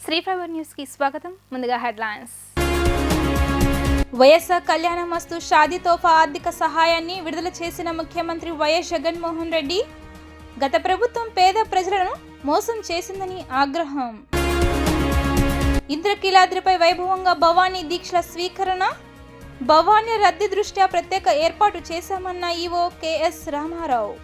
శ్రీఫైబర్ news కి స్వాగతం. ముందుగా హెడ్లైన్స్. వైఎస్ఆర్ కళ్యాణమస్తు షాదీ తోఫా ఆర్థిక సహాయాన్ని విడుదల చేసిన ముఖ్యమంత్రి వైఎస్ జగన్మోహన్ రెడ్డి. గత ప్రభుత్వం పేద ప్రజలను మోసం చేసిందని ఆగ్రహం. ఇంద్రకీలాద్రిపై వైభవంగా భవానీ దీక్షల స్వీకరణ. భవానీ రద్దీ దృష్ట్యా ప్రత్యేక ఏర్పాటు చేశామన్న ఈవో కెఎస్ రామారావు.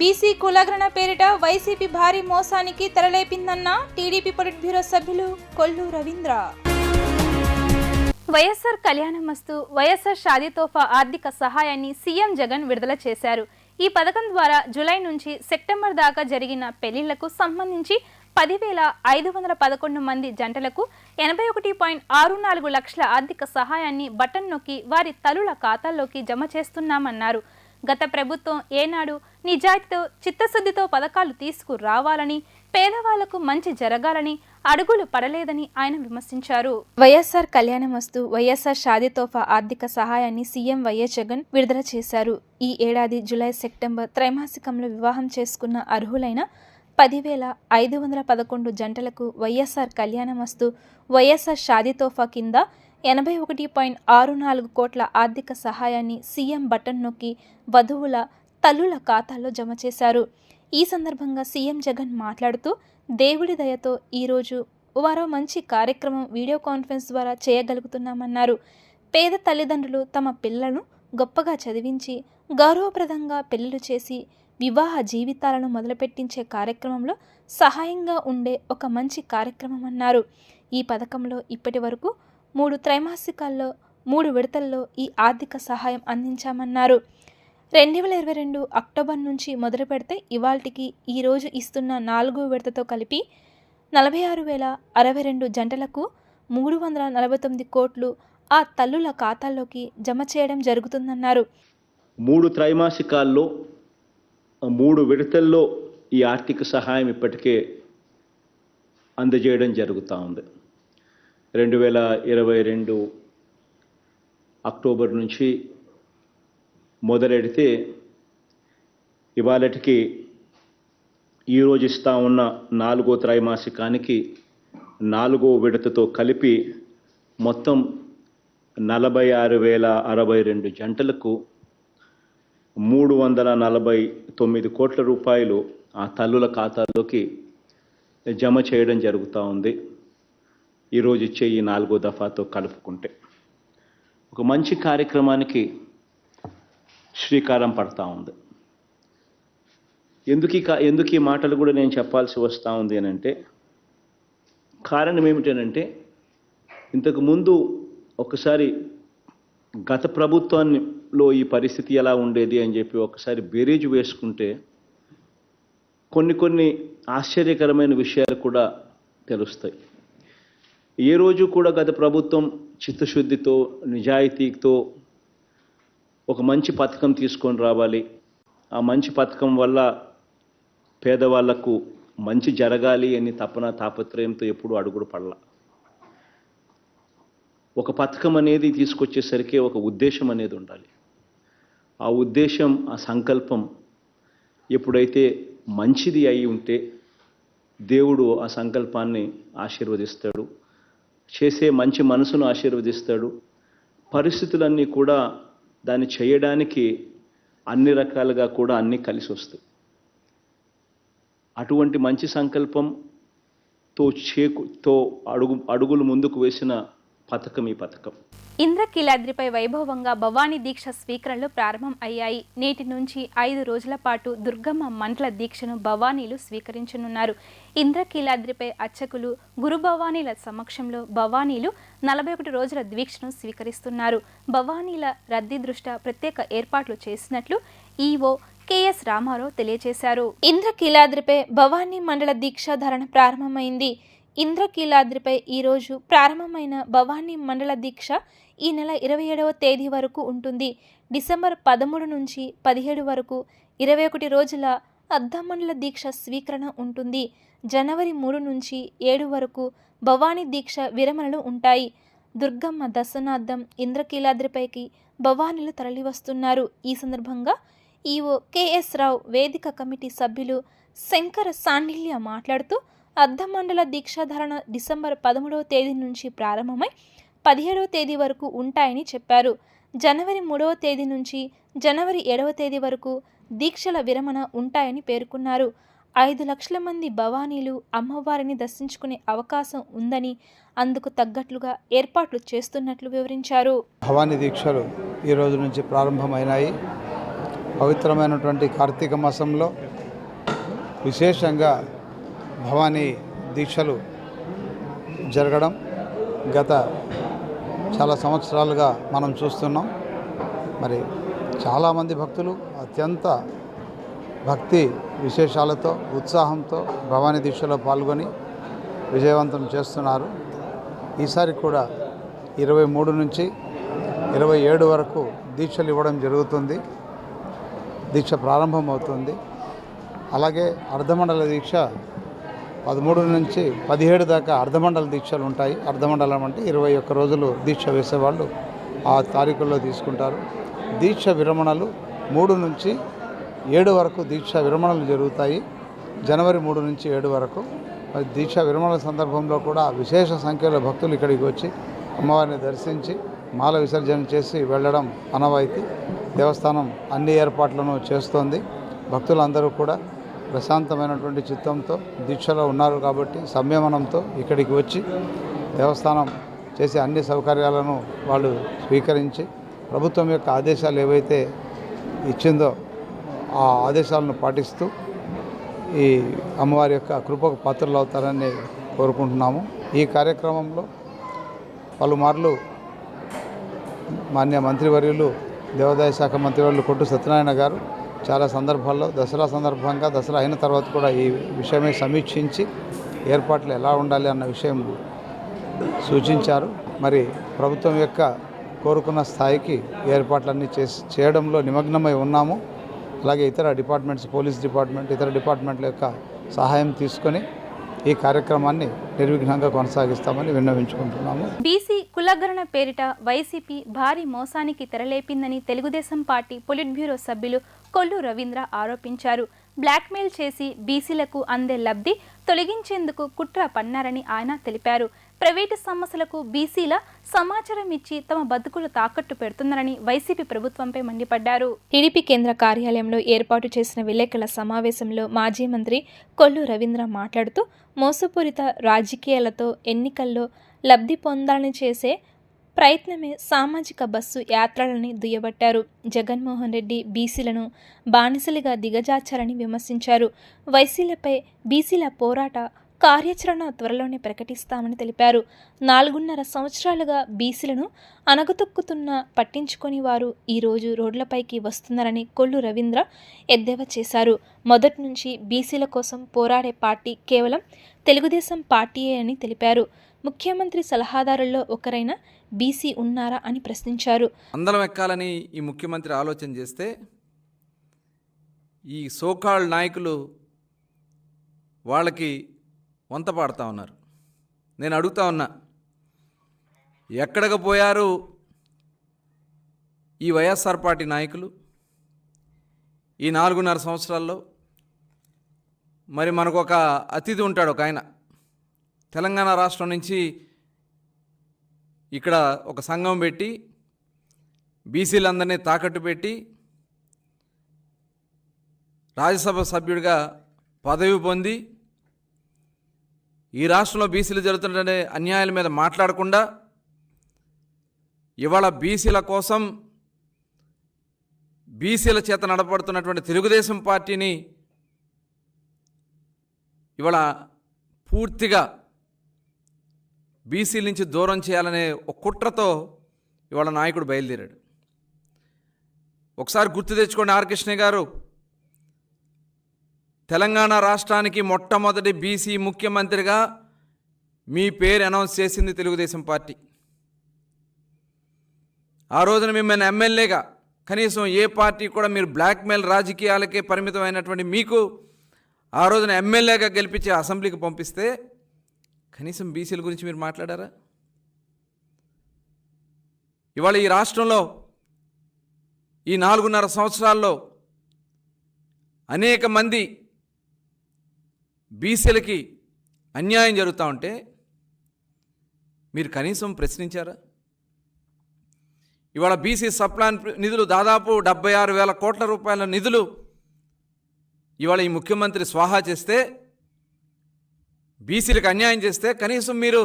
బీసీ కులగణన పేరిట వైసీపీ భారీ మోసానికి తెరలేపిందన్న టీడీపీ పొలిట్ బ్యూరో సభ్యులు కొల్లు రవీంద్ర. వైఎస్ఆర్ కళ్యాణమస్తు వైఎస్ఆర్ షాదీ తోఫా ఆర్థిక సహాయాన్ని సీఎం జగన్ విడుదల చేశారు. ఈ పథకం ద్వారా జూలై నుంచి సెప్టెంబర్ దాకా జరిగిన పెళ్లిళ్లకు సంబంధించి 10,511 మంది జంటలకు 81.64 లక్షల ఆర్థిక సహాయాన్ని బటన్ నొక్కి వారి తల్లుల ఖాతాల్లోకి జమ చేస్తున్నామన్నారు. గత ప్రభుత్వం ఏనాడు నిజాయితీతో చిత్తశుద్ధితో పథకాలు తీసుకురావాలని, పేదవాళ్లకు మంచి జరగాలని అడుగులు పడలేదని ఆయన విమర్శించారు. వైఎస్ఆర్ కళ్యాణమస్తు వైఎస్ఆర్ షాదీ తోఫా ఆర్థిక సహాయాన్ని సీఎం వైఎస్ జగన్ విడుదల చేశారు. ఈ ఏడాది జూలై సెప్టెంబర్ త్రైమాసికంలో వివాహం చేసుకున్న అర్హులైన 10,511 జంటలకు వైఎస్ఆర్ కళ్యాణమస్తు వైఎస్ఆర్ షాదీ తోఫా కింద 81.64 కోట్ల ఆర్థిక సహాయాన్ని సీఎం బటన్ నొక్కి వధువుల తల్లుల ఖాతాల్లో జమ చేశారు. ఈ సందర్భంగా సీఎం జగన్ మాట్లాడుతూ, దేవుడి దయతో ఈరోజు మరో మంచి కార్యక్రమం వీడియో కాన్ఫరెన్స్ ద్వారా చేయగలుగుతున్నామన్నారు. పేద తల్లిదండ్రులు తమ పిల్లలను గొప్పగా చదివించి గౌరవప్రదంగా పెళ్లిళ్లు చేసి వివాహ జీవితాలను మొదలుపెట్టించే కార్యక్రమంలో సహాయంగా ఉండే ఒక మంచి కార్యక్రమం అన్నారు. ఈ పథకంలో ఇప్పటి వరకు 3 త్రైమాసికాల్లో 3 విడతల్లో ఈ ఆర్థిక సహాయం అందించామన్నారు. 2022 అక్టోబర్ నుంచి మొదలు పెడితే ఇవాల్టికి ఈరోజు ఇస్తున్న 4వ విడతతో కలిపి 46,062 జంటలకు 349 కోట్లు ఆ తల్లుల ఖాతాల్లోకి జమ చేయడం జరుగుతుందన్నారు. 3 త్రైమాసికాల్లో 3 విడతల్లో ఈ ఆర్థిక సహాయం ఇప్పటికే అందజేయడం జరుగుతూ ఉంది. 2022 అక్టోబర్ నుంచి మొదలెడితే ఇవాళటికి ఈరోజు ఇస్తూ ఉన్న 4వ త్రైమాసికానికి 4వ విడతతో కలిపి మొత్తం 46,062 జంటలకు 349 కోట్ల రూపాయలు ఆ తల్లుల ఖాతాల్లోకి జమ చేయడం జరుగుతూ ఉంది. ఈరోజు ఇచ్చే ఈ 4వ దఫాతో కలుపుకుంటే ఒక మంచి కార్యక్రమానికి శ్రీకారం పడతా ఉంది. ఎందుకు ఈ మాటలు కూడా నేను చెప్పాల్సి వస్తూ ఉంది అని అంటే, కారణం ఏమిటనంటే, ఇంతకుముందు ఒకసారి గత ప్రభుత్వంలో ఈ పరిస్థితి ఎలా ఉండేది అని చెప్పి ఒకసారి బేరీజు వేసుకుంటే కొన్ని ఆశ్చర్యకరమైన విషయాలు కూడా తెలుస్తాయి. ఏ రోజు కూడా గత ప్రభుత్వం చిత్తశుద్ధితో నిజాయితీతో ఒక మంచి పథకం తీసుకొని రావాలి, ఆ మంచి పథకం వల్ల పేదవాళ్లకు మంచి జరగాలి అని తాపత్రయంతో ఎప్పుడూ అడుగుడు పడలా. ఒక పథకం అనేది తీసుకొచ్చేసరికి ఒక ఉద్దేశం అనేది ఉండాలి. ఆ ఉద్దేశం, ఆ సంకల్పం ఎప్పుడైతే మంచిది అయి ఉంటే దేవుడు ఆ సంకల్పాన్ని ఆశీర్వదిస్తాడు, చేసే మంచి మనసును ఆశీర్వదిస్తాడు. పరిస్థితులన్నీ కూడా దాన్ని చేయడానికి అన్ని రకాలుగా కూడా అన్నీ కలిసి వస్తాయి. అటువంటి మంచి సంకల్పంతో అడుగులు ముందుకు వేసిన పథకం ఈ పథకం. ఇంద్రకీలాద్రిపై వైభవంగా భవానీ దీక్ష స్వీకరణలు ప్రారంభం అయ్యాయి. నేటి నుంచి 5 రోజుల పాటు దుర్గమ్మ మండల దీక్షను భవానీలు స్వీకరించనున్నారు. ఇంద్రకీలాద్రిపై అర్చకులు గురు భవానీల సమక్షంలో భవానీలు 41 రోజుల దీక్షను స్వీకరిస్తున్నారు. భవానీల రద్దీ దృష్ట్యా ప్రత్యేక ఏర్పాట్లు చేసినట్లు ఈవో కెఎస్ రామారావు తెలియజేశారు. ఇంద్రకీలాద్రిపై భవానీ మండల దీక్ష ధారణ ప్రారంభమైంది. ఇంద్రకీలాద్రిపై ఈరోజు ప్రారంభమైన భవానీ మండల దీక్ష ఈ నెల 27వ తేదీ వరకు ఉంటుంది. డిసెంబర్ 13 నుంచి 17 వరకు 21 రోజుల అర్ధమండల దీక్ష స్వీకరణ ఉంటుంది. జనవరి 3 నుంచి 7 వరకు భవానీ దీక్ష విరమణలు ఉంటాయి. దుర్గమ్మ దర్శనార్థం ఇంద్రకీలాద్రిపైకి భవానీలు తరలివస్తున్నారు. ఈ సందర్భంగా ఈవో కెఎస్ రావు, వేదిక కమిటీ సభ్యులు శంకర సాండిల్య మాట్లాడుతూ, అర్ధమండల దీక్షాధారణ డిసెంబర్ 13వ తేదీ నుంచి ప్రారంభమై 17వ తేదీ వరకు ఉంటాయని చెప్పారు. జనవరి 3వ తేదీ నుంచి జనవరి 7వ తేదీ వరకు దీక్షల విరమణ ఉంటాయని పేర్కొన్నారు. 5 లక్షల మంది భవానీలు అమ్మవారిని దర్శించుకునే అవకాశం ఉందని, అందుకు తగ్గట్లుగా ఏర్పాట్లు చేస్తున్నట్లు వివరించారు. భవానీ దీక్షలు ఈ రోజు నుంచి ప్రారంభమైనాయి. పవిత్రమైనటువంటి కార్తీక మాసంలో విశేషంగా భవానీ దీక్షలు జరగడం గత చాలా సంవత్సరాలుగా మనం చూస్తున్నాం. మరి చాలామంది భక్తులు అత్యంత భక్తి విశేషాలతో ఉత్సాహంతో భవానీ దీక్షలో పాల్గొని విజయవంతం చేస్తున్నారు. ఈసారి కూడా 23 నుంచి 27 వరకు దీక్షలు ఇవ్వడం జరుగుతుంది. దీక్ష ప్రారంభమవుతుంది. అలాగే అర్ధమండల దీక్ష 13 నుంచి 17 దాకా అర్ధమండల దీక్షలు ఉంటాయి. అర్ధమండలం అంటే 21 రోజులు దీక్ష వేసేవాళ్ళు ఆ తారీఖుల్లో తీసుకుంటారు. దీక్ష విరమణలు 3 నుంచి 7 వరకు దీక్ష విరమణలు జరుగుతాయి. జనవరి 3 నుంచి 7 వరకు. మరి దీక్ష విరమణల సందర్భంలో కూడా విశేష సంఖ్యలో భక్తులు ఇక్కడికి వచ్చి అమ్మవారిని దర్శించి మాల విసర్జన చేసి వెళ్ళడం ఆనవాయితీ. దేవస్థానం అన్ని ఏర్పాట్లను చేస్తోంది. భక్తులందరూ కూడా ప్రశాంతమైనటువంటి చిత్తంతో దీక్షలో ఉన్నారు కాబట్టి సంయమనంతో ఇక్కడికి వచ్చి దేవస్థానం చేసే అన్ని సౌకర్యాలను వాళ్ళు స్వీకరించి ప్రభుత్వం యొక్క ఆదేశాలు ఏవైతే ఇచ్చిందో ఆ ఆదేశాలను పాటిస్తూ ఈ అమ్మవారి యొక్క కృపకు పాత్రలు అవుతారని కోరుకుంటున్నాము. ఈ కార్యక్రమంలో పలుమార్లు మాన్య మంత్రివర్యులు దేవాదాయ శాఖ మంత్రివర్యులు కొట్టు సత్యనారాయణ గారు చాలా సందర్భాల్లో దసరా సందర్భంగా దసరా అయిన తర్వాత కూడా ఈ విషయమే సమీక్షించి ఏర్పాట్లు ఎలా ఉండాలి అన్న విషయం సూచించారు. మరి ప్రభుత్వం యొక్క కోరుకున్న స్థాయికి ఏర్పాట్లన్నీ చేయడంలో నిమగ్నమై ఉన్నాము. అలాగే ఇతర డిపార్ట్మెంట్స్, పోలీస్ డిపార్ట్మెంట్, ఇతర డిపార్ట్మెంట్ల యొక్క సహాయం తీసుకొని ఈ కార్యక్రమాన్ని నిర్విఘ్నంగా కొనసాగిస్తామని విన్నవించుకుంటున్నాము. బీసీ కులగణన పేరిట వైసీపీ భారీ మోసానికి తెరలేపిందని తెలుగుదేశం పార్టీ పొలిట్ బ్యూరో సభ్యులు కొల్లు రవీంద్ర ఆరోపించారు. బ్లాక్మెయిల్ చేసి బీసీలకు అందే లబ్ధి తొలగించేందుకు కుట్ర పన్నారని ఆయన తెలిపారు. ప్రైవేటు సమస్యలకు బీసీల సమాచారం ఇచ్చి తమ బతుకులు తాకట్టు పెడుతున్నారని వైసీపీ ప్రభుత్వంపై మండిపడ్డారు. టీడీపీ కేంద్ర కార్యాలయంలో ఏర్పాటు చేసిన విలేకరుల సమావేశంలో మాజీ మంత్రి కొల్లు రవీంద్ర మాట్లాడుతూ మోసపూరిత రాజకీయాలతో ఎన్నికల్లో లబ్ధి పొందాలని చేసే ప్రయత్నమే సామాజిక బస్సు యాత్రలని దుయ్యబట్టారు. జగన్మోహన్ రెడ్డి బీసీలను బానిసలుగా దిగజార్చారని విమర్శించారు. వైసీలపై బీసీల పోరాట కార్యాచరణ త్వరలోనే ప్రకటిస్తామని తెలిపారు. 4.5 సంవత్సరాలుగా బీసీలను అణగతొక్కుతున్న పట్టించుకొని వారు ఈరోజు రోడ్లపైకి వస్తున్నారని కొల్లు రవీంద్ర ఎద్దేవా చేశారు. మొదటి నుంచి బీసీల కోసం పోరాడే పార్టీ కేవలం తెలుగుదేశం పార్టీయే అని తెలిపారు. ముఖ్యమంత్రి సలహాదారుల్లో ఒకరైన బీసీ ఉన్నారా అని ప్రశ్నించారు. అందరం ఎక్కాలని ఈ ముఖ్యమంత్రి ఆలోచన చేస్తే ఈ సోకాల్డ్ నాయకులు వాళ్ళకి వంత పాడుతూ ఉన్నారు. నేను అడుగుతా ఉన్నా, ఎక్కడికి పోయారు ఈ వైఎస్ఆర్ పార్టీ నాయకులు ఈ 4.5 సంవత్సరాల్లో? మరి మనకు ఒక అతిథి ఉంటాడు, ఒక ఆయన తెలంగాణ రాష్ట్రం నుంచి ఇక్కడ ఒక సంఘం పెట్టి బీసీలందరినీ తాకట్టు పెట్టి రాజ్యసభ సభ్యుడిగా పదవి పొంది ఈ రాష్ట్రంలో బీసీలు జరుగుతున్న అన్యాయాల మీద మాట్లాడకుండా ఇవాళ బీసీల కోసం బీసీల చేత నడపడుతున్నటువంటి తెలుగుదేశం పార్టీని ఇవాళ పూర్తిగా బీసీల నుంచి దూరం చేయాలనే ఒక కుట్రతో ఇవాళ నాయకుడు బయలుదేరాడు. ఒకసారి గుర్తు తెచ్చుకోండి, ఆర్ కృష్ణ గారు తెలంగాణ రాష్ట్రానికి మొట్టమొదటి బీసీ ముఖ్యమంత్రిగా మీ పేరు అనౌన్స్ చేసింది తెలుగుదేశం పార్టీ. ఆ రోజున మిమ్మల్ని ఎమ్మెల్యేగా, కనీసం ఏ పార్టీ కూడా మీరు బ్లాక్మెయిల్ రాజకీయాలకే పరిమితమైనటువంటి మీకు ఆ రోజున ఎమ్మెల్యేగా గెలిపించి అసెంబ్లీకి పంపిస్తే కనీసం బీసీల గురించి మీరు మాట్లాడారా? ఇవాళ ఈ రాష్ట్రంలో ఈ 4.5 సంవత్సరాల్లో అనేక మంది బీసీలకి అన్యాయం జరుగుతూ ఉంటే మీరు కనీసం ప్రశ్నించారా? ఇవాళ బీసీ సప్లాన్ నిధులు దాదాపు 76,000 కోట్ల రూపాయల నిధులు ఇవాళ ఈ ముఖ్యమంత్రి స్వాహా చేస్తే, బీసీలకు అన్యాయం చేస్తే కనీసం మీరు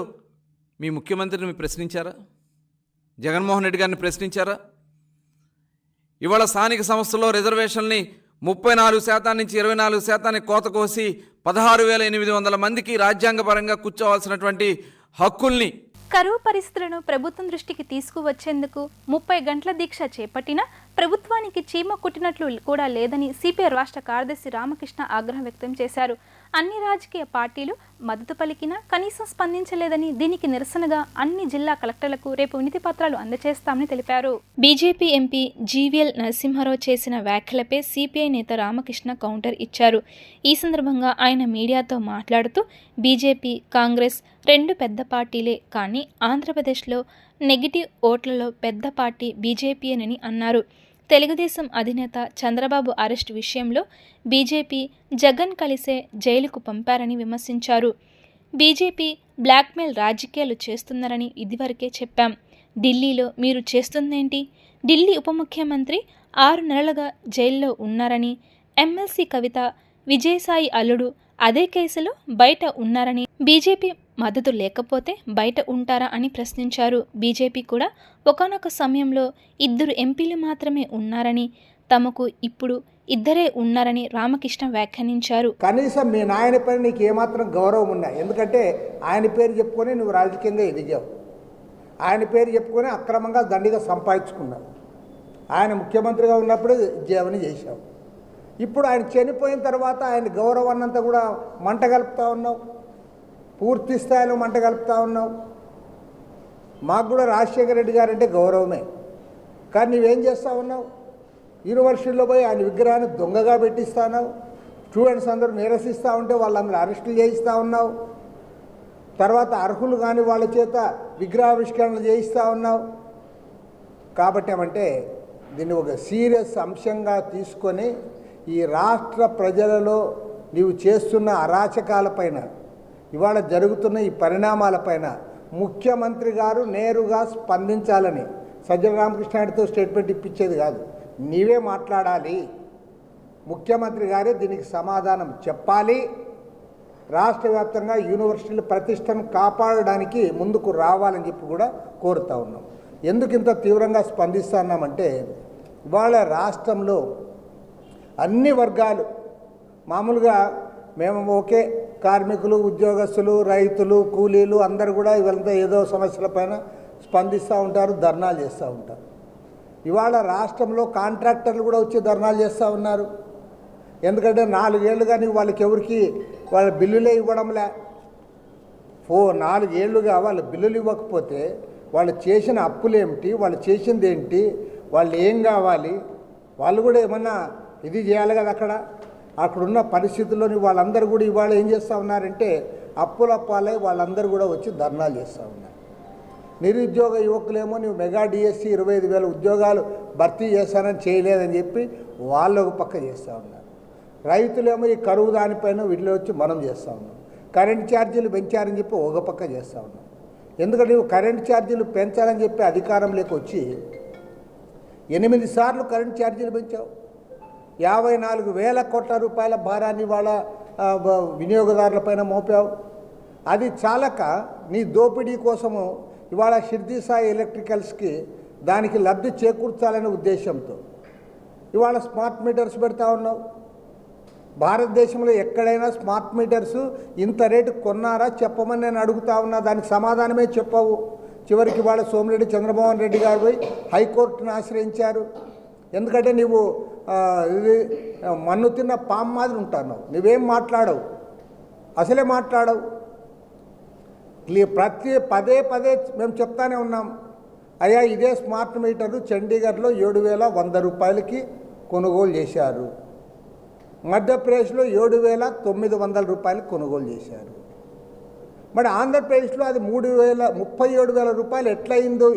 మీ ముఖ్యమంత్రిని ప్రశ్నించారా? జగన్మోహన్ రెడ్డి గారిని ప్రశ్నించారా? ఇవాళ స్థానిక సంస్థల్లో రిజర్వేషన్ని 34% నుంచి 24% కోత కోసి 16,800 మందికి రాజ్యాంగపరంగా కూర్చోవాల్సినటువంటి హక్కుల్ని, కరువు పరిస్థితులను ప్రభుత్వం దృష్టికి తీసుకువచ్చేందుకు 30 గంటల దీక్ష చేపట్టినా ప్రభుత్వానికి చీమ కుట్టినట్లు కూడా లేదని సిపిఐ రాష్ట్ర కార్యదర్శి రామకృష్ణ ఆగ్రహం వ్యక్తం చేశారు. అన్ని రాజకీయ పార్టీలు మద్దతు పలికినా కనీసం స్పందించలేదని, దీనికి నిరసనగా అన్ని జిల్లా కలెక్టర్లకు రేపు వినతి పత్రాలు అందజేస్తామని తెలిపారు. బీజేపీ ఎంపీ జీవీఎల్ నరసింహారావు చేసిన వ్యాఖ్యలపై సిపిఐ నేత రామకృష్ణ కౌంటర్ ఇచ్చారు. ఈ సందర్భంగా ఆయన మీడియాతో మాట్లాడుతూ బీజేపీ, కాంగ్రెస్ రెండు పెద్ద పార్టీలే, కానీ ఆంధ్రప్రదేశ్లో నెగిటివ్ ఓట్లలో పెద్ద పార్టీ బీజేపీయేనని అన్నారు. తెలుగుదేశం అధినేత చంద్రబాబు అరెస్టు విషయంలో బీజేపీ జగన్ కలిసే జైలుకు పంపారని విమర్శించారు. బీజేపీ బ్లాక్మెయిల్ రాజకీయాలు చేస్తున్నారని ఇదివరకే చెప్పాం. ఢిల్లీలో మీరు చేస్తుందేంటి? ఢిల్లీ ఉప ముఖ్యమంత్రి 6 నెలలుగా జైల్లో ఉన్నారని, ఎమ్మెల్సీ కవిత, విజయసాయి అల్లుడు అదే కేసులో బయట ఉన్నారని, బీజేపీ మద్దతు లేకపోతే బయట ఉంటారా అని ప్రశ్నించారు. బీజేపీ కూడా ఒకానొక సమయంలో 2 ఎంపీలు మాత్రమే ఉన్నారని, తమకు ఇప్పుడు 2 ఉన్నారని రామకృష్ణ వ్యాఖ్యానించారు. కనీసం మీ నాయనపై నీకు ఏమాత్రం గౌరవం ఉన్నా? ఎందుకంటే ఆయన పేరు చెప్పుకొని నువ్వు రాజకీయంగా ఎదిగావు, ఆయన పేరు చెప్పుకొని అక్రమంగా దండిగా సంపాదించుకున్నావు, ఆయన ముఖ్యమంత్రిగా ఉన్నప్పుడు జీవని చేశావు. ఇప్పుడు ఆయన చనిపోయిన తర్వాత ఆయన గౌరవాన్నంతా కూడా మంట కలుపుతూ ఉన్నావు, పూర్తి స్థాయిలో మంట కలుపుతూ ఉన్నావు. మాకు కూడా రాజశేఖర రెడ్డి గారు అంటే గౌరవమే, కానీ నువ్వేం చేస్తూ ఉన్నావు? యూనివర్సిటీలో పోయి ఆయన విగ్రహాన్ని దొంగగా పెట్టిస్తున్నావు. స్టూడెంట్స్ అందరూ నిరసిస్తూ ఉంటే వాళ్ళందరూ అరెస్టులు చేయిస్తూ ఉన్నావు. తర్వాత అర్హులు కాని వాళ్ళ చేత విగ్రహావిష్కరణలు చేయిస్తూ ఉన్నావు. కాబట్టి ఏమంటే దీన్ని ఒక సీరియస్ అంశంగా తీసుకొని ఈ రాష్ట్ర ప్రజలలో నీవు చేస్తున్న అరాచకాలపైన, ఇవాళ జరుగుతున్న ఈ పరిణామాలపైన ముఖ్యమంత్రి గారు నేరుగా స్పందించాలని, సజ్జల రామకృష్ణారెడ్డితో స్టేట్మెంట్ ఇప్పించేది కాదు, నీవే మాట్లాడాలి. ముఖ్యమంత్రి గారే దీనికి సమాధానం చెప్పాలి. రాష్ట్ర వ్యాప్తంగా యూనివర్సిటీల ప్రతిష్టను కాపాడడానికి ముందుకు రావాలని చెప్పి కూడా కోరుతూ ఉన్నాం. ఎందుకు ఇంత తీవ్రంగా స్పందిస్తున్నామంటే, ఇవాళ రాష్ట్రంలో అన్ని వర్గాలు, మామూలుగా మేము ఓకే కార్మికులు, ఉద్యోగస్తులు, రైతులు, కూలీలు అందరూ కూడా ఇవాళ ఏదో సమస్యలపైన స్పందిస్తూ ఉంటారు, ధర్నాలు చేస్తూ ఉంటారు. ఇవాళ రాష్ట్రంలో కాంట్రాక్టర్లు కూడా వచ్చి ధర్నాలు చేస్తూ ఉన్నారు. ఎందుకంటే 4 ఏళ్ళుగా వాళ్ళకి ఎవరికి వాళ్ళ బిల్లులే ఇవ్వడంలే. 4 ఏళ్ళుగా వాళ్ళ బిల్లులు ఇవ్వకపోతే వాళ్ళు చేసిన అప్పులేమిటి, వాళ్ళు చేసింది ఏంటి, వాళ్ళు ఏం కావాలి, వాళ్ళు కూడా ఏమన్నా ఇది చేయాలి కదా. అక్కడున్న పరిస్థితుల్లోని వాళ్ళందరూ కూడా ఇవాళ ఏం చేస్తూ ఉన్నారంటే అప్పుల పాలై వాళ్ళందరూ కూడా వచ్చి ధర్నాలు చేస్తూ ఉన్నారు. నిరుద్యోగ యువకులేమో నువ్వు మెగా డిఎస్సి 25,000 ఉద్యోగాలు భర్తీ చేస్తానని చేయలేదని చెప్పి వాళ్ళు ఒక పక్క చేస్తూ ఉన్నారు. రైతులేమో ఈ కరువు దానిపైన వీటిలో వచ్చి మనం చేస్తూ ఉన్నాం. కరెంట్ ఛార్జీలు పెంచారని చెప్పి ఒక పక్క చేస్తూ ఉన్నాం. ఎందుకంటే నువ్వు కరెంట్ ఛార్జీలు పెంచాలని చెప్పి అధికారంలోకి వచ్చి 8 సార్లు కరెంట్ ఛార్జీలు పెంచావు. 54,000 కోట్ల రూపాయల భారాన్ని వాళ్ళ వినియోగదారులపైన మోపావు. అది చాలక నీ దోపిడీ కోసము ఇవాళ షిర్దీ సాయి ఎలక్ట్రికల్స్కి దానికి లబ్ధి చేకూర్చాలనే ఉద్దేశంతో ఇవాళ స్మార్ట్ మీటర్స్ పెడతా ఉన్నావు. భారతదేశంలో ఎక్కడైనా స్మార్ట్ మీటర్స్ ఇంత రేటు కొన్నారా చెప్పమని నేను అడుగుతా ఉన్నా. దానికి సమాధానమే చెప్పవు. చివరికి వాళ్ళ సోమిరెడ్డి చంద్రమోహన్ రెడ్డి గారు పోయి హైకోర్టును ఆశ్రయించారు. ఎందుకంటే నువ్వు ఇది మన్ను తిన్న పాము మాదిరి ఉంటాను. నువ్వేం మాట్లాడవు, అసలే మాట్లాడవు. పదే మేము చెప్తానే ఉన్నాం, అయ్యా ఇదే స్మార్ట్ మీటర్లు చండీగఢ్లో 7,100 రూపాయలకి కొనుగోలు చేశారు, మధ్యప్రదేశ్లో 7,900 రూపాయలకి కొనుగోలు చేశారు. మరి ఆంధ్రప్రదేశ్లో అది 37,000 రూపాయలు ఎట్లయిందో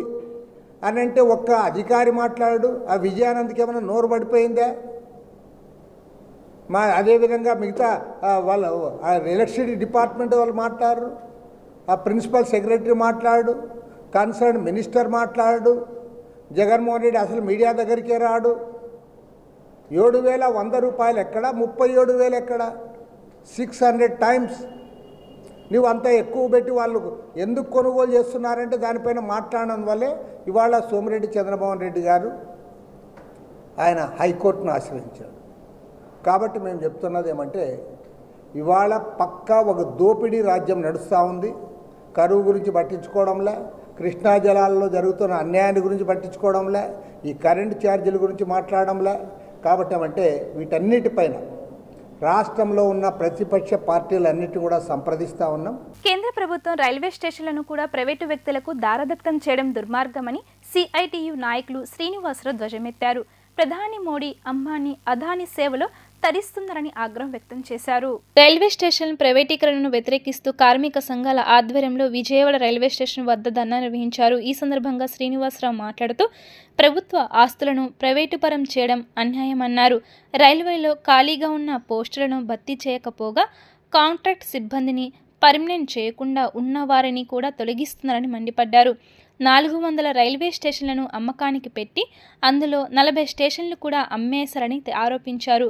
అని అంటే ఒక్క అధికారి మాట్లాడు. ఆ విజయానంద్కి ఏమైనా నోరు పడిపోయిందా? అదేవిధంగా మిగతా వాళ్ళ ఎలక్ట్రిసిటీ డిపార్ట్మెంట్ వాళ్ళు మాట్లాడరు, ఆ ప్రిన్సిపల్ సెక్రటరీ మాట్లాడు, కన్సర్న్ మినిస్టర్ మాట్లాడు, జగన్మోహన్ రెడ్డి అసలు మీడియా దగ్గరికే రాడు. 7,100 రూపాయలు ఎక్కడ, 37,000 ఎక్కడ? 600 టైమ్స్. నువ్వు అంత ఎక్కువ పెట్టి వాళ్ళు ఎందుకు కొనుగోలు చేస్తున్నారంటే దానిపైన మాట్లాడడం వల్లే ఇవాళ సోమిరెడ్డి చంద్రమోహన్ రెడ్డి గారు ఆయన హైకోర్టును ఆశ్రయించాడు. కాబట్టి మేము చెప్తున్నది ఏమంటే ఇవాళ పక్కా ఒక దోపిడీ రాజ్యం నడుస్తూ ఉంది. కరువు గురించి పట్టించుకోవడంలే, కృష్ణా జలాల్లో జరుగుతున్న అన్యాయాన్ని గురించి పట్టించుకోవడంలే, ఈ కరెంటు ఛార్జీల గురించి మాట్లాడడంలే. కాబట్టి ఏమంటే వీటన్నిటిపైన రాష్ట్రంలో ఉన్న ప్రతిపక్ష పార్టీలన్నిటి కూడా సంప్రదిస్తూ ఉన్నాం. కేంద్ర ప్రభుత్వం రైల్వే స్టేషన్లను కూడా ప్రైవేటు వ్యక్తులకు దారదత్తం చేయడం దుర్మార్గమని సిఐటియు నాయకులు శ్రీనివాసరావు ధ్వజమెత్తారు. ప్రధాని మోడీ అంబానీ అదానీ సేవలో తరిస్తున్నారని ఆగ్రహం వ్యక్తం చేశారు. రైల్వే స్టేషన్ ప్రైవేటీకరణను వ్యతిరేకిస్తూ కార్మిక సంఘాల ఆధ్వర్యంలో విజయవాడ రైల్వే స్టేషన్ వద్ద ధర్నా నిర్వహించారు. ఈ సందర్భంగా శ్రీనివాసరావు మాట్లాడుతూ ప్రభుత్వ ఆస్తులను ప్రైవేటు పరం చేయడం అన్యాయమన్నారు. రైల్వేలో ఖాళీగా ఉన్న పోస్టులను భర్తీ చేయకపోగా కాంట్రాక్ట్ సిబ్బందిని పర్మనెంట్ చేయకుండా ఉన్న వారిని కూడా తొలగిస్తున్నారని మండిపడ్డారు. 400 రైల్వే స్టేషన్లను అమ్మకానికి పెట్టి అందులో 40 స్టేషన్లు కూడా అమ్మేశారని ఆరోపించారు.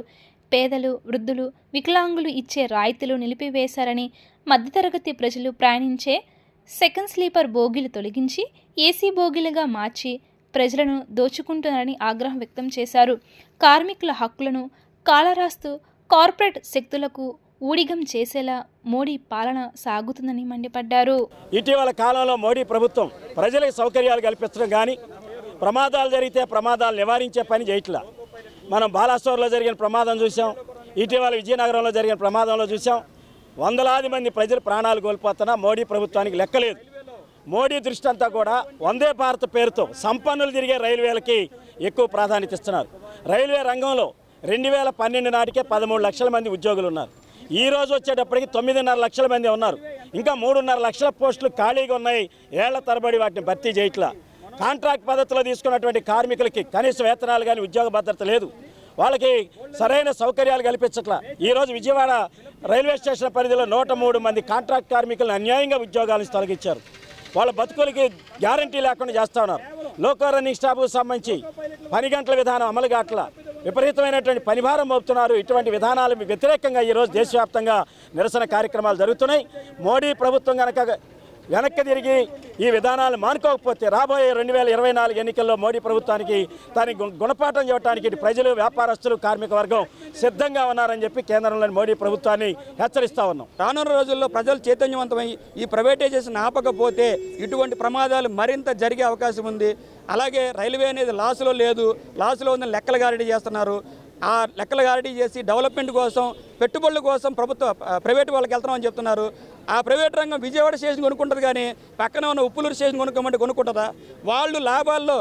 పేదలు, వృద్ధులు, వికలాంగులు ఇచ్చే రాయితీలు నిలిపివేశారని, మధ్యతరగతి ప్రజలు ప్రయాణించే సెకండ్ స్లీపర్ బోగీలు తొలగించి ఏసీ బోగీలుగా మార్చి ప్రజలను దోచుకుంటున్నారని ఆగ్రహం వ్యక్తం చేశారు. కార్మికుల హక్కులను కాలరాస్తూ కార్పొరేట్ శక్తులకు ఊడిగం చేసేలా మోడీ పాలన సాగుతుందని మండిపడ్డారు. ఇటీవల కాలంలో మోడీ ప్రభుత్వం ప్రజలకు సౌకర్యాలు కల్పించడం కానీ, ప్రమాదాలు జరిగితే ప్రమాదాలు నివారించే పని చేయట్లా. మనం బాలాసోర్లో జరిగిన ప్రమాదం చూసాం, ఇటీవల విజయనగరంలో జరిగిన ప్రమాదంలో చూసాం. వందలాది మంది ప్రజలు ప్రాణాలు కోల్పోతున్నా మోడీ ప్రభుత్వానికి లెక్కలేదు. మోడీ దృష్టి అంతా కూడా వందే భారత్ పేరుతో సంపన్నులు తిరిగే రైల్వేలకి ఎక్కువ ప్రాధాన్యత ఇస్తున్నారు. రైల్వే రంగంలో 2012 నాటికే 13 లక్షల మంది ఉద్యోగులు ఉన్నారు. ఈ రోజు వచ్చేటప్పటికి 9.5 లక్షల మంది ఉన్నారు. ఇంకా 3.5 లక్షల పోస్టులు ఖాళీగా ఉన్నాయి. ఏళ్ల తరబడి వాటిని భర్తీ చేయట్లా. కాంట్రాక్ట్ పద్ధతిలో తీసుకున్నటువంటి కార్మికులకి కనీస వేతనాలు కానీ ఉద్యోగ భద్రత లేదు. వాళ్ళకి సరైన సౌకర్యాలు కల్పించట్లా. ఈరోజు విజయవాడ రైల్వే స్టేషన్ పరిధిలో 103 మంది కాంట్రాక్ట్ కార్మికులను అన్యాయంగా ఉద్యోగాలను తొలగించారు. వాళ్ళ బతుకులకి గ్యారంటీ లేకుండా చేస్తూ ఉన్నారు. లోకో రన్నింగ్ స్టాఫ్కు సంబంధించి 10 గంటల విధానం అమలు కావట్లా. విపరీతమైనటువంటి పనిభారం మోపుతున్నారు. ఇటువంటి విధానాలకు వ్యతిరేకంగా ఈరోజు దేశవ్యాప్తంగా నిరసన కార్యక్రమాలు జరుగుతున్నాయి. మోడీ ప్రభుత్వం కనుక వెనక్కి తిరిగి ఈ విధానాలు మానుకోకపోతే రాబోయే 2024 ఎన్నికల్లో మోడీ ప్రభుత్వానికి దాని గుణపాఠం చెప్పడానికి ఇటు ప్రజలు, వ్యాపారస్తులు, కార్మిక వర్గం సిద్ధంగా ఉన్నారని చెప్పి కేంద్రంలోని మోడీ ప్రభుత్వాన్ని హెచ్చరిస్తూ ఉన్నాం. రానున్న రోజుల్లో ప్రజలు చైతన్యవంతమై ఈ ప్రైవేటైజేషన్ ఆపకపోతే ఇటువంటి ప్రమాదాలు మరింత జరిగే అవకాశం ఉంది. అలాగే రైల్వే అనేది లాసులో లేదు, లాసులో ఉందని లెక్కలు గారడీ చేస్తున్నారు. ఆ లెక్కలు గారడీ చేసి డెవలప్మెంట్ కోసం, పెట్టుబడుల కోసం ప్రైవేట్ వాళ్ళకి వెళ్తున్నామని చెప్తున్నారు. ఆ ప్రైవేట్ రంగం విజయవాడ స్టేషన్ కొనుక్కుంటుంది, కానీ పక్కన ఉన్న ఉప్పులూరు స్టేషన్ కొనుక్కోమంటే కొనుక్కుంటుందా? వాళ్ళు లాభాల్లో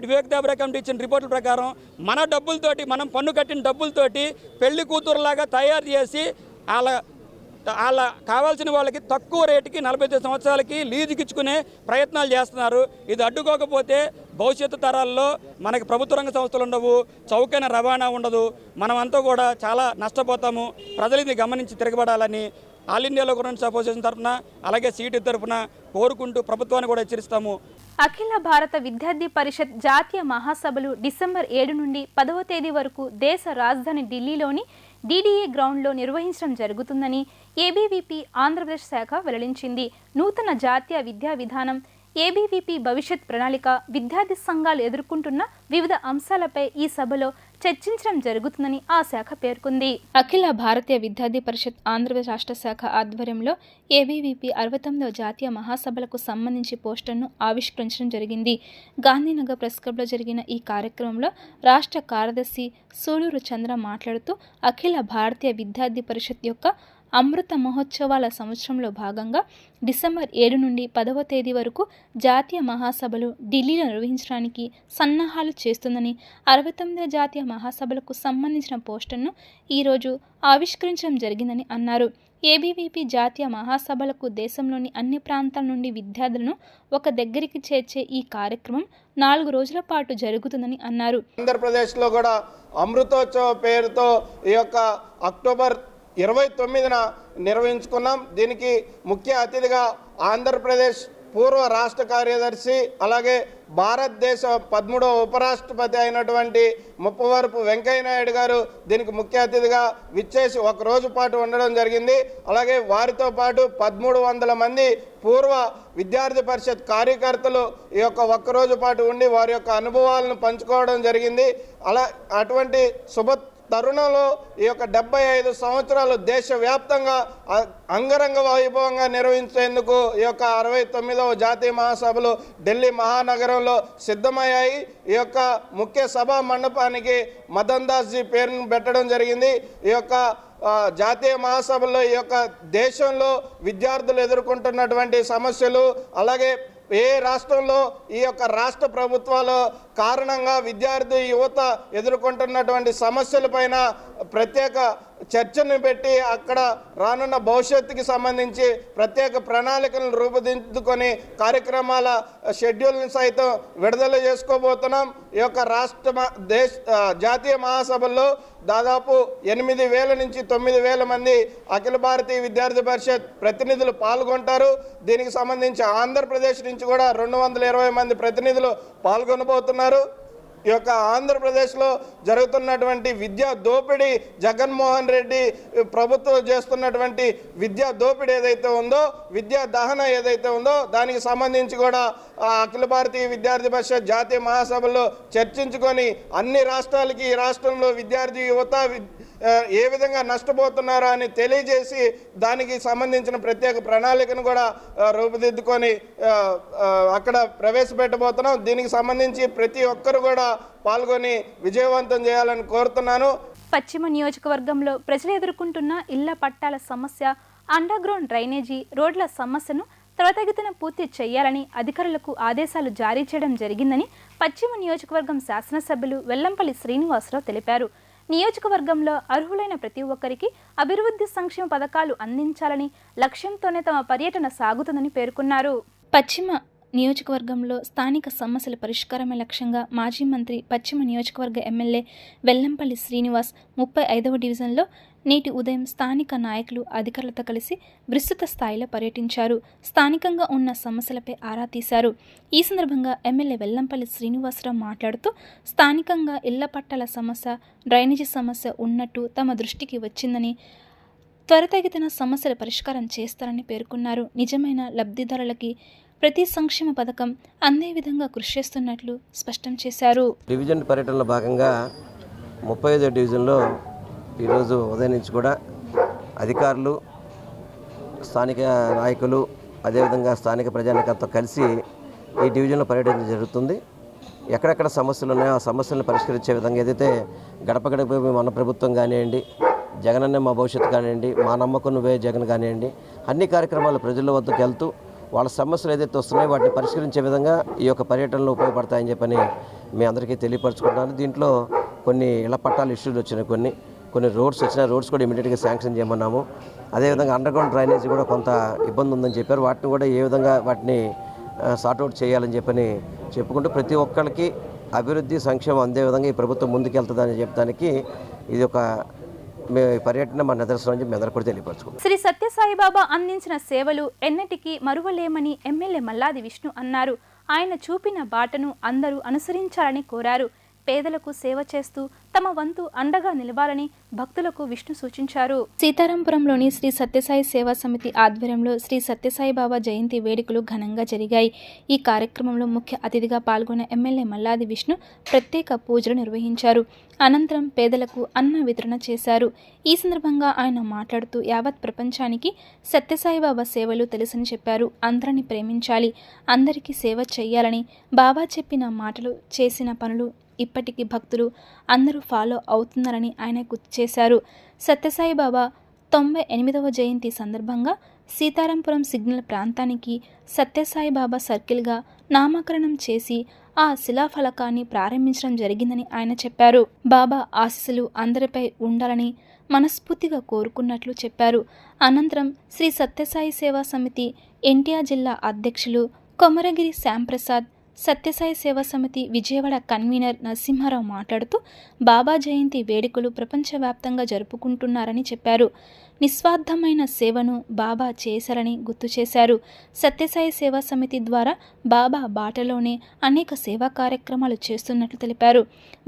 వివేక్ దేబ్రా కమిటీ ఇచ్చిన రిపోర్టుల ప్రకారం మన డబ్బులతోటి, మనం పన్ను కట్టిన డబ్బులతోటి పెళ్లి కూతురులాగా తయారు చేసి వాళ్ళ కావాల్సిన వాళ్ళకి తక్కువ రేటుకి 45 సంవత్సరాలకి లీజుకి ఇచ్చుకునే ప్రయత్నాలు చేస్తున్నారు. ఇది అడ్డుకోకపోతే భవిష్యత్తు తరాల్లో మనకి ప్రభుత్వ రంగ సంస్థలు ఉండవు, చౌకైన రవాణా ఉండదు, మనమంతా కూడా చాలా నష్టపోతాము. ప్రజలు ఇది గమనించి తిరగబడాలని all India loco running association తరఫున, అలాగే సిటీ తరఫున కోరుకుంటూ ప్రభుత్వాన్ని కూడా హెచ్చరిస్తాము. అఖిల భారత విద్యార్థి పరిషత్ జాతీయ మహాసభలు డిసెంబర్ 7 నుండి 10వ తేదీ వరకు దేశ రాజధాని ఢిల్లీలోని DDA గ్రౌండ్లో నిర్వహించడం జరుగుతుందని ఏబీవీపీ ఆంధ్రప్రదేశ్ శాఖ వెల్లడించింది. నూతన జాతీయ విద్యా విధానం, ఏబీవీపీ భవిష్యత్ ప్రణాళిక, విద్యార్థి సంఘాలు ఎదుర్కొంటున్న వివిధ అంశాలపై ఈ సభలో చర్చించడం జరుగుతుందని ఆ శాఖ పేర్కొంది. అఖిల భారతీయ విద్యార్థి పరిషత్ ఆంధ్రప్రదేశ్ రాష్ట్ర శాఖ ఆధ్వర్యంలో ఏబీవీపీ 69వ జాతీయ మహాసభలకు సంబంధించి పోస్టర్ను ఆవిష్కరించడం జరిగింది. గాంధీనగర్ ప్రెస్ క్లబ్లో జరిగిన ఈ కార్యక్రమంలో రాష్ట్ర కార్యదర్శి సూలూరు చంద్ర మాట్లాడుతూ అఖిల భారతీయ విద్యార్థి పరిషత్ యొక్క అమృత మహోత్సవాల సంవత్సరంలో భాగంగా డిసెంబర్ 7 నుండి 10వ తేదీ వరకు జాతీయ మహాసభలు ఢిల్లీలో నిర్వహించడానికి సన్నాహాలు చేస్తుందని 69వ జాతీయ మహాసభలకు సంబంధించిన పోస్టర్ను ఈరోజు ఆవిష్కరించడం జరిగిందని అన్నారు. ఏబీవీపీ జాతీయ మహాసభలకు దేశంలోని అన్ని ప్రాంతాల నుండి విద్యార్థులను ఒక దగ్గరికి చేర్చే ఈ కార్యక్రమం 4 రోజుల పాటు జరుగుతుందని అన్నారు. ఆంధ్రప్రదేశ్లో కూడా అమృతోత్సవ పేరుతో ఈ యొక్క అక్టోబర్ 29న నిర్వహించుకున్నాం. దీనికి ముఖ్య అతిథిగా ఆంధ్రప్రదేశ్ పూర్వ రాష్ట్ర కార్యదర్శి అలాగే భారతదేశ 13వ ఉపరాష్ట్రపతి అయినటువంటి ముప్పవరపు వెంకయ్యనాయుడు గారు దీనికి ముఖ్య అతిథిగా విచ్చేసి ఒక రోజు పాటు ఉండడం జరిగింది. అలాగే వారితో పాటు 1300 మంది పూర్వ విద్యార్థి పరిషత్ కార్యకర్తలు ఈ యొక్క ఒక్కరోజు పాటు ఉండి వారి యొక్క అనుభవాలను పంచుకోవడం జరిగింది. అటువంటి శుభ తరుణంలో ఈ యొక్క 75 సంవత్సరాలు దేశవ్యాప్తంగా అంగరంగ వైభవంగా నిర్వహించేందుకు ఈ యొక్క 69వ జాతీయ మహాసభలు ఢిల్లీ మహానగరంలో సిద్ధమయ్యాయి. ఈ యొక్క ముఖ్య సభా మండపానికి మదన్ దాస్ జీ పేరును పెట్టడం జరిగింది. ఈ యొక్క జాతీయ మహాసభల్లో ఈ యొక్క దేశంలో విద్యార్థులు ఎదుర్కొంటున్నటువంటి సమస్యలు అలాగే ఏ రాష్ట్రంలో ఈ యొక్క రాష్ట్ర ప్రభుత్వాల కారణంగా విద్యార్థి యువత ఎదుర్కొంటున్నటువంటి సమస్యలపైన ప్రత్యేక చర్చను పెట్టి అక్కడ రానున్న భవిష్యత్తుకి సంబంధించి ప్రత్యేక ప్రణాళికలను రూపుదిద్దుకొని కార్యక్రమాల షెడ్యూల్ని సైతం విడుదల చేసుకోబోతున్నాం. ఈ యొక్క జాతీయ మహాసభల్లో దాదాపు 8,000 నుంచి 9,000 మంది అఖిల భారతీయ విద్యార్థి పరిషత్ ప్రతినిధులు పాల్గొంటారు. దీనికి సంబంధించి ఆంధ్రప్రదేశ్ నుంచి కూడా 220 మంది ప్రతినిధులు పాల్గొనబోతున్నారు. ఈ యొక్క ఆంధ్రప్రదేశ్లో జరుగుతున్నటువంటి విద్యా దోపిడీ జగన్మోహన్ రెడ్డి ప్రభుత్వం చేస్తున్నటువంటి విద్యా దోపిడీ ఏదైతే ఉందో విద్యా దహన ఏదైతే ఉందో దానికి సంబంధించి కూడా అఖిల భారతీయ విద్యార్థి పరిషత్ జాతీయ మహాసభలో చర్చించుకొని అన్ని రాష్ట్రాలకి ఈ రాష్ట్రంలో విద్యార్థి యువత ఏ విధంగా నష్టపోతున్నారో అని తెలియజేసి దానికి సంబంధించిన ప్రత్యేక ప్రణాళికను కూడా రూపుదిద్దుకొని అక్కడ ప్రవేశపెట్టబోతున్నాం. దీనికి సంబంధించి ప్రతి ఒక్కరు కూడా పాల్గొని విజయవంతం చేయాలని కోరుతున్నాను. పశ్చిమ నియోజకవర్గంలో ప్రజలు ఎదుర్కొంటున్న ఇళ్ల పట్టాల సమస్య, అండర్ గ్రౌండ్ డ్రైనేజీ, రోడ్ల సమస్యను త్వరితగతిన పూర్తి చేయాలని అధికారులకు ఆదేశాలు జారీ చేయడం జరిగిందని పశ్చిమ నియోజకవర్గం శాసనసభ్యులు వెల్లంపల్లి శ్రీనివాసరావు తెలిపారు. నియోజకవర్గంలో అర్హులైన ప్రతి ఒక్కరికి అభివృద్ధి సంక్షేమ పథకాలు అందించాలని లక్ష్యంతోనే తమ పర్యటన సాగుతుందని పేర్కొన్నారు. పశ్చిమ నియోజకవర్గంలో స్థానిక సమస్యల పరిష్కారమే లక్ష్యంగా మాజీ మంత్రి పశ్చిమ నియోజకవర్గ ఎమ్మెల్యే వెల్లంపల్లి శ్రీనివాస్ 35వ డివిజన్లో నేటి ఉదయం స్థానిక నాయకులు అధికారులతో కలిసి విస్తృత స్థాయిలో పర్యటించారు. స్థానికంగా ఉన్న సమస్యలపై ఆరా తీశారు. ఈ సందర్భంగా ఎమ్మెల్యే వెల్లంపల్లి శ్రీనివాసరావు మాట్లాడుతూ స్థానికంగా ఇళ్ల పట్టాల సమస్య, డ్రైనేజీ సమస్య ఉన్నట్టు తమ దృష్టికి వచ్చిందని, త్వరితగతిన సమస్యల పరిష్కారం చేస్తారని పేర్కొన్నారు. నిజమైన లబ్ధిదారులకి ప్రతి సంక్షేమ పథకం అందే విధంగా కృషి చేస్తున్నట్లు స్పష్టం చేశారు. డివిజన్ పర్యటనలో భాగంగా 35వ డివిజన్లో ఈరోజు ఉదయం నుంచి కూడా అధికారులు, స్థానిక నాయకులు, అదేవిధంగా స్థానిక ప్రజానికంతో కలిసి ఈ డివిజన్లో పర్యటన జరుగుతుంది. ఎక్కడెక్కడ సమస్యలు ఉన్నాయో ఆ సమస్యలను పరిష్కరించే విధంగా ఏదైతే గడప గడప మన ప్రభుత్వం కానివ్వండి, జగనన్నే మా భవిష్యత్తు కానివ్వండి, మా నమ్మకం నువ్వే జగన్ కానివ్వండి, అన్ని కార్యక్రమాలు ప్రజల వద్దకు వెళ్తూ వాళ్ళ సమస్యలు ఏదైతే వస్తున్నాయో వాటిని పరిష్కరించే విధంగా ఈ యొక్క పర్యటనలో ఉపయోగపడతాయని చెప్పని మీ అందరికీ తెలియపరచుకుంటున్నాను. దీంట్లో కొన్ని ఇళ్ల పట్టాల ఇష్యూలు వచ్చినాయి, కొన్ని రోడ్స్ వచ్చినాయి. రోడ్స్ కూడా ఇమీడియట్గా శాంక్షన్ చేయమన్నాము. అదేవిధంగా అండర్గ్రౌండ్ డ్రైనేజీ కూడా కొంత ఇబ్బంది ఉందని చెప్పారు. వాటిని కూడా ఏ విధంగా వాటిని సార్ట్అవుట్ చేయాలని చెప్పని చెప్పుకుంటూ ప్రతి ఒక్కరికి అభివృద్ధి సంక్షేమం అందే విధంగా ఈ ప్రభుత్వం ముందుకెళ్తుందని చెప్పడానికి ఇది ఒక పర్యటన మన నిదర్శనం మీ అందరూ కూడా తెలియపరచుకుంటాం. శ్రీ సత్యసాయిబాబా అందించిన సేవలు ఎన్నటికీ మరువలేమని ఎమ్మెల్యే మల్లాది విష్ణు అన్నారు. ఆయన చూపిన బాటను అందరూ అనుసరించాలని కోరారు. పేదలకు సేవ చేస్తూ తమ వంతు అండగా నిలవాలని భక్తులకు విష్ణు సూచించారు. సీతారాంపురంలోని శ్రీ సత్యసాయి సేవా సమితి ఆధ్వర్యంలో శ్రీ సత్యసాయి బాబా జయంతి వేడుకలు ఘనంగా జరిగాయి. ఈ కార్యక్రమంలో ముఖ్య అతిథిగా పాల్గొన్న ఎమ్మెల్యే మల్లాది విష్ణు ప్రత్యేక పూజలు నిర్వహించారు. అనంతరం పేదలకు అన్న వితరణ చేశారు. ఈ సందర్భంగా ఆయన మాట్లాడుతూ యావత్ ప్రపంచానికి సత్యసాయి బాబా సేవలు తెలుసని చెప్పారు. అందరిని ప్రేమించాలి, అందరికీ సేవ చేయాలని, బాబా చెప్పిన మాటలు, చేసిన పనులు ఇప్పటికీ భక్తులు అందరూ ఫాలో అవుతున్నారని ఆయన గుర్తు చేశారు. సత్యసాయి బాబా 98వ జయంతి సందర్భంగా సీతారాంపురం సిగ్నల్ ప్రాంతానికి సత్యసాయిబాబా సర్కిల్గా నామకరణం చేసి ఆ శిలాఫలకాన్ని ప్రారంభించడం జరిగిందని ఆయన చెప్పారు. బాబా ఆశీస్సులు అందరిపై ఉండాలని మనస్ఫూర్తిగా కోరుకున్నట్లు చెప్పారు. అనంతరం శ్రీ సత్యసాయి సేవా సమితి ఎన్టీఆర్ జిల్లా అధ్యక్షులు కొమరగిరి శ్యాంప్రసాద్, సత్యసాయి సేవా సమితి విజయవాడ కన్వీనర్ నరసింహారావు మాట్లాడుతూ బాబా జయంతి వేడుకలు ప్రపంచవ్యాప్తంగా జరుపుకుంటున్నారని చెప్పారు. నిస్వార్థమైన సేవను బాబా చేశారని గుర్తు చేశారు. సత్యసాయి సేవా సమితి ద్వారా బాబా బాటలోనే అనేక సేవా కార్యక్రమాలు చేస్తున్నట్లు తెలిపారు.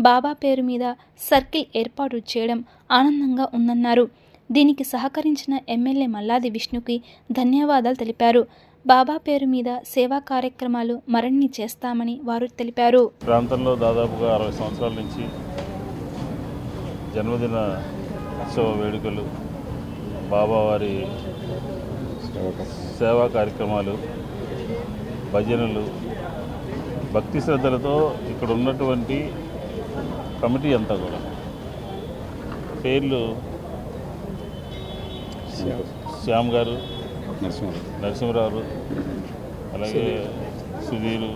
బాబా పేరు మీద సర్కిల్ ఏర్పాటు చేయడం ఆనందంగా ఉందన్నారు. దీనికి సహకరించిన ఎమ్మెల్యే మల్లాది విష్ణుకి ధన్యవాదాలు తెలిపారు. బాబా పేరు మీద సేవా కార్యక్రమాలు మరిన్ని చేస్తామని వారు తెలిపారు. ప్రాంతంలో దాదాపుగా 60 సంవత్సరాల నుంచి జన్మదిన ఉత్సవ వేడుకలు, బాబావారి సేవా కార్యక్రమాలు, భజనలు, భక్తి శ్రద్ధలతో ఇక్కడ ఉన్నటువంటి కమిటీ అంతా కూడా పేర్లు శ్యామ్ గారు, నరసింహరావు, అలాగే సుధీరు,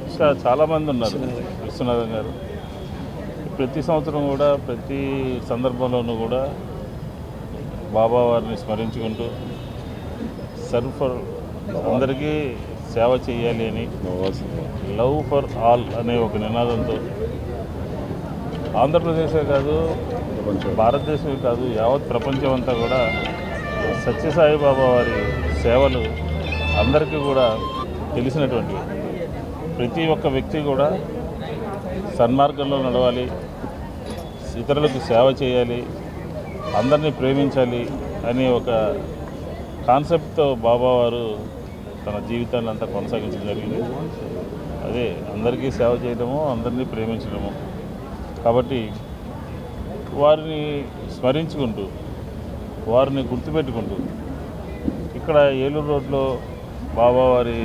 ఇంకా చాలామంది ఉన్నారు, విశ్వనాథం గారు. ప్రతి సంవత్సరం కూడా ప్రతి సందర్భంలోనూ కూడా బాబా వారిని స్మరించుకుంటూ సర్వ్ ఫర్ అందరికీ సేవ చేయాలి అని, లవ్ ఫర్ ఆల్ అనే ఒక నినాదంతో ఆంధ్రప్రదేశే కాదు, భారతదేశమే కాదు, యావత్ ప్రపంచం అంతా కూడా సత్యసాయి బాబా వారి సేవలు అందరికీ కూడా తెలిసినటువంటివి. ప్రతి ఒక్క వ్యక్తి కూడా సన్మార్గంలో నడవాలి, ఇతరులకు సేవ చేయాలి, అందరినీ ప్రేమించాలి అనే ఒక కాన్సెప్ట్తో బాబా వారు తన జీవితాన్ని అంతా కొనసాగించడం జరిగింది. అదే అందరికీ సేవ చేయడము, అందరినీ ప్రేమించడము. కాబట్టి వారిని స్మరించుకుంటూ, వారిని గుర్తుపెట్టుకుంటూ ఇక్కడ ఏలూరు రోడ్లో బాబావారి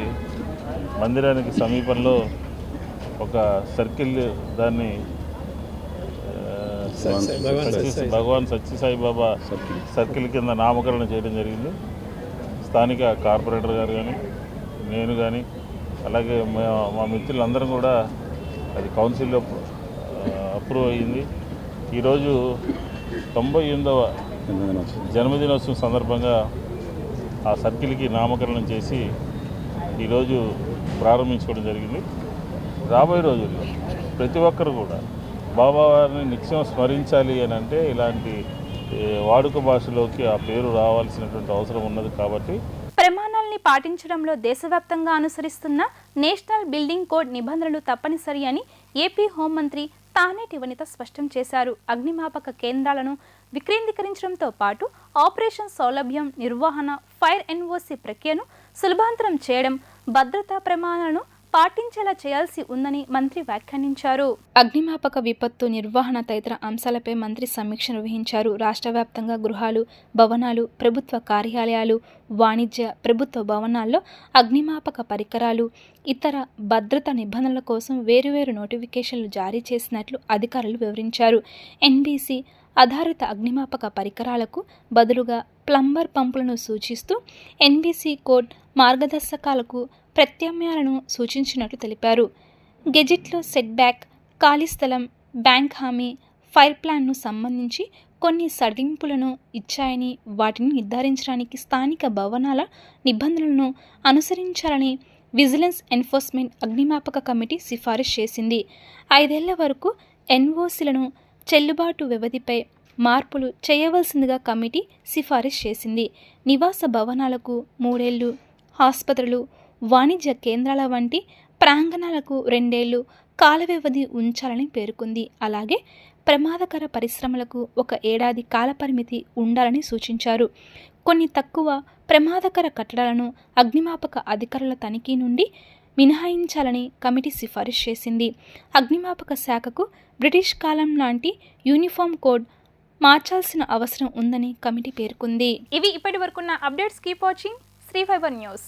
మందిరానికి సమీపంలో ఒక సర్కిల్, దాన్ని భగవాన్ సత్యసాయి బాబా సర్కిల్ కింద నామకరణం చేయడం జరిగింది. స్థానిక కార్పొరేటర్ గారు కానీ, నేను కానీ, అలాగే మా మిత్రులందరం కూడా అది కౌన్సిల్లో అప్రూవ్ అయ్యింది. ఈరోజు 98వ జన్మదినోత్సవం సందర్భంగా ఆ సర్కిల్కి నామకరణం చేసి ఈరోజు ప్రారంభించుకోవడం జరిగింది. రాబోయే రోజుల్లో ప్రతి ఒక్కరు కూడా బాబా వారిని నిత్యం స్మరించాలి అని అంటే ఇలాంటి వాడుక భాషలోకి ఆ పేరు రావాల్సినటువంటి అవసరం ఉన్నది. కాబట్టి ప్రమాణాలని పాటించడంలో దేశవ్యాప్తంగా అనుసరిస్తున్న నేషనల్ బిల్డింగ్ కోడ్ నిబంధనలు తప్పనిసరి అని ఏపీ హోంమంత్రి తానేటి వనిత స్పష్టం చేశారు. అగ్నిమాపక కేంద్రాలను వికేంద్రీకరించడంతో పాటు ఆపరేషన్ సౌలభ్యం, నిర్వహణ, ఫైర్ ఎన్ఓసి ప్రక్రియను సులభాంతరం చేయడం, భద్రతా ప్రమాణాలను పాటించేలా చేయాల్సి ఉందని మంత్రి వ్యాఖ్యానించారు. అగ్నిమాపక విపత్తు నిర్వహణ తదితర అంశాలపై మంత్రి సమీక్ష నిర్వహించారు. రాష్ట్ర వ్యాప్తంగా గృహాలు, భవనాలు, ప్రభుత్వ కార్యాలయాలు, వాణిజ్య, ప్రభుత్వ భవనాల్లో అగ్నిమాపక పరికరాలు, ఇతర భద్రతా నిబంధనల కోసం వేరువేరు నోటిఫికేషన్లు జారీ చేసినట్లు అధికారులు వివరించారు. ఎన్బీసీ ఆధారిత అగ్నిమాపక పరికరాలకు బదులుగా ప్లంబర్ పంపులను సూచిస్తూ ఎన్బీసీ కోడ్ మార్గదర్శకాలకు ప్రత్యామ్నాయాలను సూచించినట్లు తెలిపారు. గెజిట్లో సెట్ బ్యాక్, ఖాళీ స్థలం, బ్యాంక్ హామీ, ఫైర్ ప్లాన్ను సంబంధించి కొన్ని సడలింపులను ఇచ్చాయని, వాటిని నిర్ధారించడానికి స్థానిక భవనాల నిబంధనలను అనుసరించాలని విజిలెన్స్ ఎన్ఫోర్స్మెంట్ అగ్నిమాపక కమిటీ సిఫారసు చేసింది. 5 ఏళ్ల వరకు ఎన్ఓసీలను చెల్లుబాటు వ్యవధిపై మార్పులు చేయవలసిందిగా కమిటీ సిఫారసు చేసింది. నివాస భవనాలకు 3 ఏళ్లు, ఆసుపత్రులు, వాణిజ్య కేంద్రాల వంటి ప్రాంగణాలకు 2 ఏళ్లు కాల వ్యవధి ఉంచాలని పేర్కొంది. అలాగే ప్రమాదకర పరిశ్రమలకు 1 ఏడాది కాలపరిమితి ఉండాలని సూచించారు. కొన్ని తక్కువ ప్రమాదకర కట్టడాలను అగ్నిమాపక అధికారుల తనిఖీ నుండి మినహాయించాలని కమిటీ సిఫారసు చేసింది. అగ్నిమాపక శాఖకు బ్రిటిష్ కాలం లాంటి యూనిఫామ్ కోడ్ మార్చాల్సిన అవసరం ఉందని కమిటీ పేర్కొంది. ఇవి ఇప్పటి వరకున్న updates. Keep watching Sri fiber news.